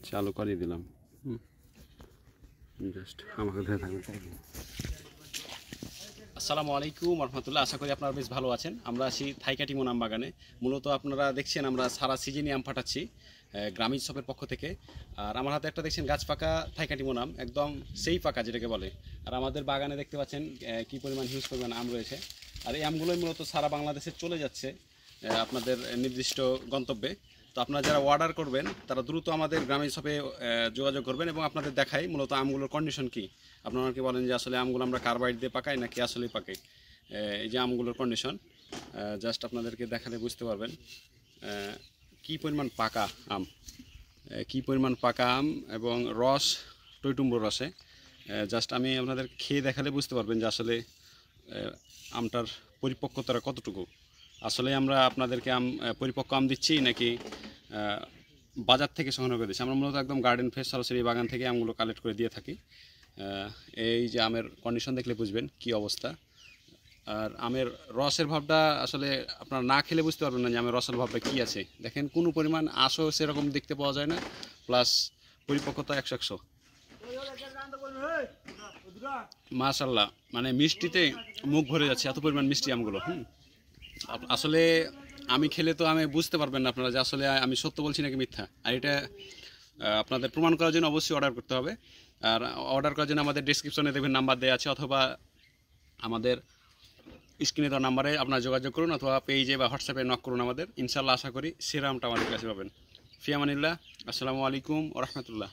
চালু করে দিলাম। জাস্ট আমাকে ধরে থাকবেন। আসসালামু আলাইকুম রহমতুল্লাহ, আশা করি আপনারা বেশ ভালো আছেন। আমরা আছি থাইকাটিমন আম বাগানে। মূলত আপনারা দেখছেন আমরা সারা সিজনই আম ফাটাচ্ছি গ্রামীণ শপের পক্ষ থেকে। আর আমার হাতে একটা দেখছেন গাছ পাকা থাইকাটিমন আম, একদম সেই পাকা যেটাকে বলে। আর আমাদের বাগানে দেখতে পাচ্ছেন কী পরিমাণ হিউজ পরিমাণ আম রয়েছে। আর এই আমগুলোই মূলত সারা বাংলাদেশে চলে যাচ্ছে আপনাদের নির্দিষ্ট গন্তব্যে। তো আপনারা যারা অর্ডার করবেন তারা দ্রুত আমাদের গ্রামীণ শপে যোগাযোগ করবেন এবং আপনাদের দেখাই মূলত আমগুলোর কন্ডিশন কী। আপনারা কি বলেন যে আসলে আমগুলো আমরা কার্বাইড দিয়ে পাকাই নাকি আসলেই পাকাই। এই যে আমগুলোর কন্ডিশন জাস্ট আপনাদেরকে দেখালে বুঝতে পারবেন কী পরিমাণ পাকা আম, কী পরিমাণ পাকা আম এবং রস টইটুম্বর রসে। জাস্ট আমি আপনাদের খেয়ে দেখালে বুঝতে পারবেন যে আসলে আমটার পরিপক্কতাটা কতটুকু। আসলে আমরা আপনাদেরকে পরিপক্ক আম দিচ্ছি নাকি বাজার থেকে সংগ্রহ করে দিচ্ছি। আমরা মূলত একদম গার্ডেন ফ্রেশ সরাসরি বাগান থেকে আমগুলো কালেক্ট করে দিয়ে থাকি। এই যে আমের কন্ডিশন দেখলে বুঝবেন কি অবস্থা। আর আমের রসের ভাবটা আসলে আপনারা না খেলে বুঝতে পারবেন না যে আমের রসের ভাবটা কী আছে। দেখেন কোনো পরিমাণ আশও সেরকম দেখতে পাওয়া যায় না, প্লাস পরিপক্কতা 100-100। মাশাল্লাহ, মানে মিষ্টিতে মুখ ভরে যাচ্ছে, এত পরিমাণ মিষ্টি আমগুলো। আসলে আমি খেলে তো আমি বুঝতে পারবেন না আপনারা যে আসলে আমি সত্য বলছি নাকি মিথ্যা। আর এটা আপনাদের প্রমাণ করার জন্য অবশ্যই অর্ডার করতে হবে। আর অর্ডার করার জন্য আমাদের ডেসক্রিপশনে দেখবেন নাম্বার দেওয়া আছে, অথবা আমাদের স্ক্রিনে দেওয়া নাম্বারে আপনারা যোগাযোগ করুন, অথবা পেজে বা হোয়াটসঅ্যাপে নক করুন আমাদের। ইনশাল্লাহ আশা করি সেরা আমটা আমাদের কাছে পাবেন। ফি আমানিল্লাহ, আসসালামু আলাইকুম ওয়া রাহমাতুল্লাহ।